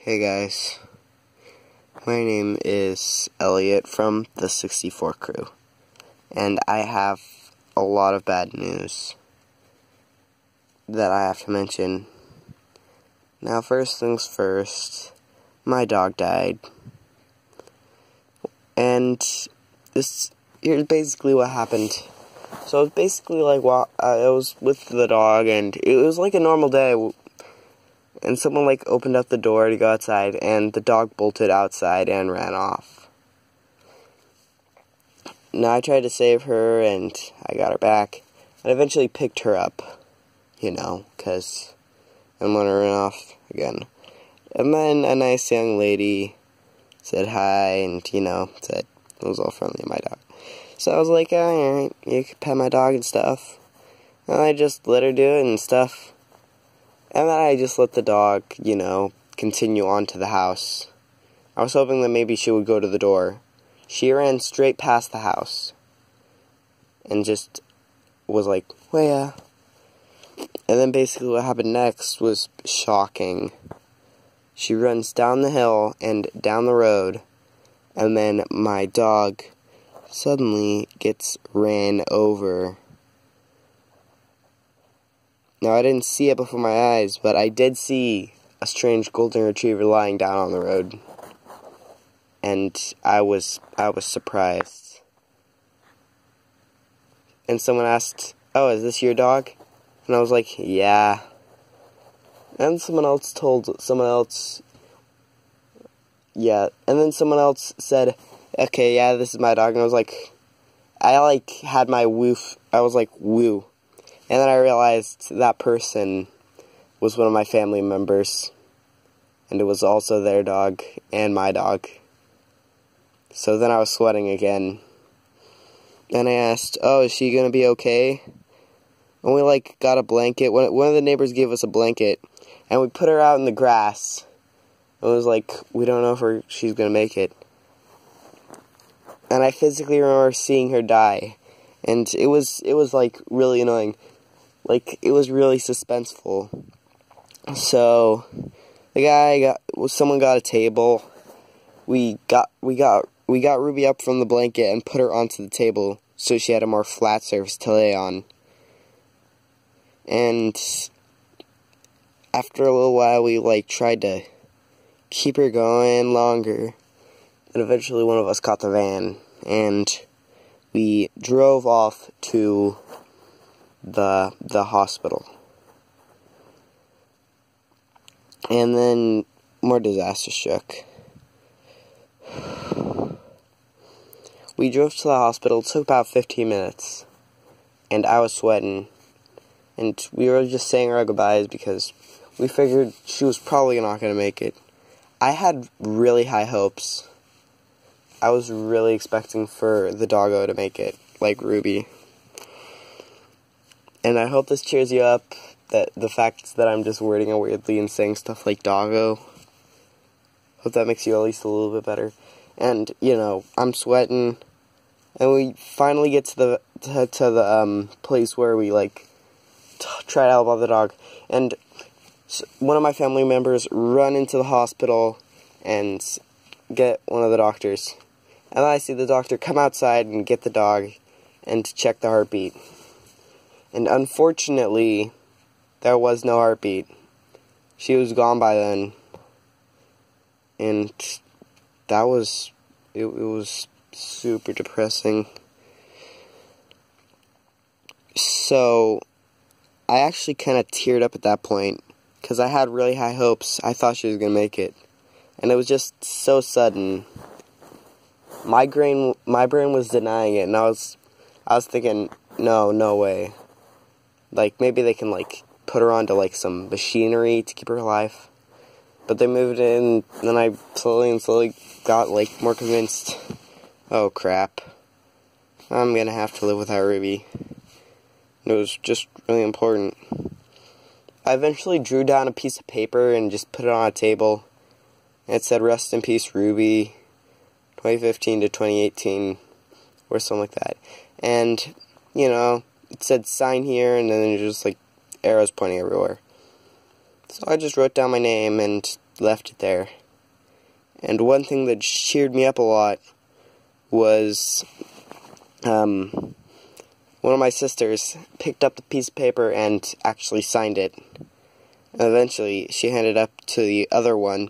Hey guys, my name is Elliot from the 64 crew, and I have a lot of bad news that I have to mention. Now, first things first, my dog died, and here's basically what happened. So it's basically like, I was with the dog, and it was like a normal day. And someone opened up the door to go outside, and the dog bolted outside and ran off. Now I tried to save her, and I got her back, and eventually picked her up, because I'm gonna run off again. And then a nice young lady said hi, and said it was all friendly to my dog. So I was like, oh, alright, you can pet my dog and stuff. And I just let her do it and stuff. And then I just let the dog, continue on to the house. I was hoping that maybe she would go to the door. She ran straight past the house. And just was like, well, yeah. And then basically what happened next was shocking. She runs down the hill and down the road. And then my dog suddenly gets ran over. Now, I didn't see it before my eyes, but I did see a strange golden retriever lying down on the road. And I was surprised. And someone asked, oh, is this your dog? And I was like, yeah. And someone else told someone else, yeah. And then someone else said, okay, yeah, this is my dog. And I was like, I had my woof. I was like, woo. And then I realized that person was one of my family members. And it was also their dog and my dog. So then I was sweating again. And I asked, oh, is she going to be okay? And we got a blanket. One of the neighbors gave us a blanket. And we put her out in the grass. And it was like, we don't know if she's going to make it. And I physically remember seeing her die. And it was really annoying. It was really suspenseful. So, someone got a table. We got Ruby up from the blanket and put her onto the table so she had a more flat surface to lay on. And after a little while, we tried to keep her going longer. And eventually one of us caught the van, and we drove off to the hospital. And then more disaster struck. We drove to the hospital. It took about 15 minutes. And I was sweating. And we were just saying our goodbyes because we figured she was probably not going to make it. I had really high hopes. I was really expecting for the doggo to make it, like Ruby. And I hope this cheers you up, that the fact that I'm just wording it weirdly and saying stuff like doggo. Hope that makes you at least a little bit better. And, I'm sweating. And we finally get to the place where we, try to help out the dog. And one of my family members run into the hospital and get one of the doctors. And then I see the doctor come outside and get the dog and check the heartbeat. And unfortunately, there was no heartbeat. She was gone by then. And it was super depressing. So, I actually kind of teared up at that point, because I had really high hopes. I thought she was going to make it. And it was just so sudden. My brain was denying it, and I was thinking, no way. Maybe they can, put her onto, some machinery to keep her alive. But they moved in, and then I slowly got, more convinced. Oh, crap. I'm gonna have to live without Ruby. It was just really important. I eventually drew down a piece of paper and just put it on a table. And it said, rest in peace, Ruby, 2015 to 2018, or something like that. And, it said sign here, and then just arrows pointing everywhere. So I just wrote down my name and left it there. And one thing that cheered me up a lot was one of my sisters picked up the piece of paper and actually signed it. And eventually she handed it up to the other one,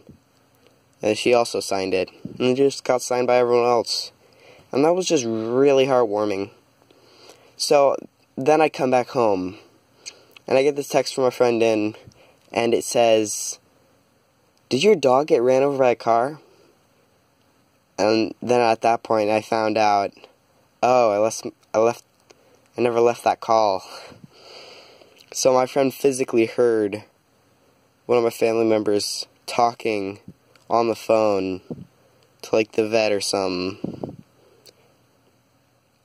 and she also signed it. And it just got signed by everyone else. And that was just really heartwarming. So then I come back home, and I get this text from a friend and it says, "Did your dog get ran over by a car?" And then at that point I found out, oh, I never left that call. So my friend physically heard one of my family members talking on the phone to like the vet or something.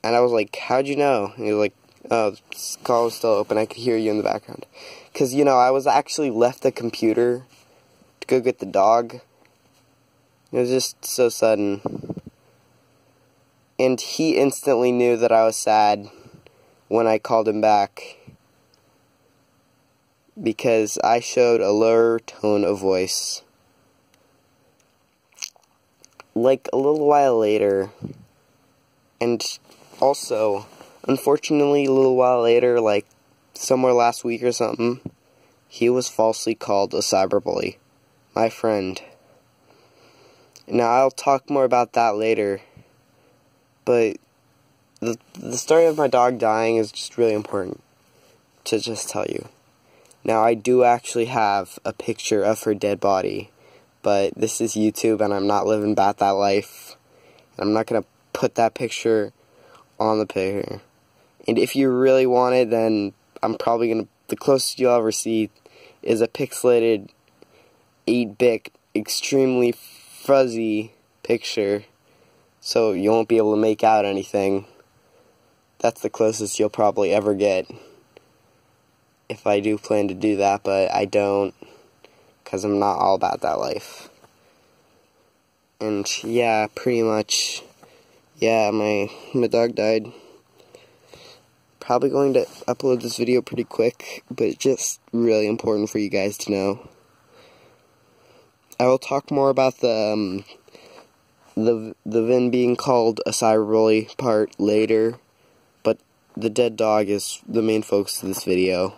And I was like, "How'd you know?" And he was like, "Oh, this call was still open. I could hear you in the background." Because, I was actually left the computer to go get the dog. It was just so sudden. And he instantly knew that I was sad when I called him back, because I showed a lower tone of voice. Like a little while later, and also, unfortunately, a little while later, like somewhere last week or something, he was falsely called a cyberbully. My friend. Now, I'll talk more about that later, but the story of my dog dying is just really important to just tell you. Now, I do actually have a picture of her dead body, but this is YouTube, and I'm not living back that life. I'm not going to put that picture on the picture. And if you really want it, then I'm probably going to, the closest you'll ever see is a pixelated 8-bit, extremely fuzzy picture, so you won't be able to make out anything. That's the closest you'll probably ever get, if I do plan to do that, but I don't, because I'm not all about that life. And yeah, pretty much, yeah, my dog died. Probably going to upload this video pretty quick, but it's just really important for you guys to know. I will talk more about the Vin being called a cyberbully part later, but the dead dog is the main focus of this video.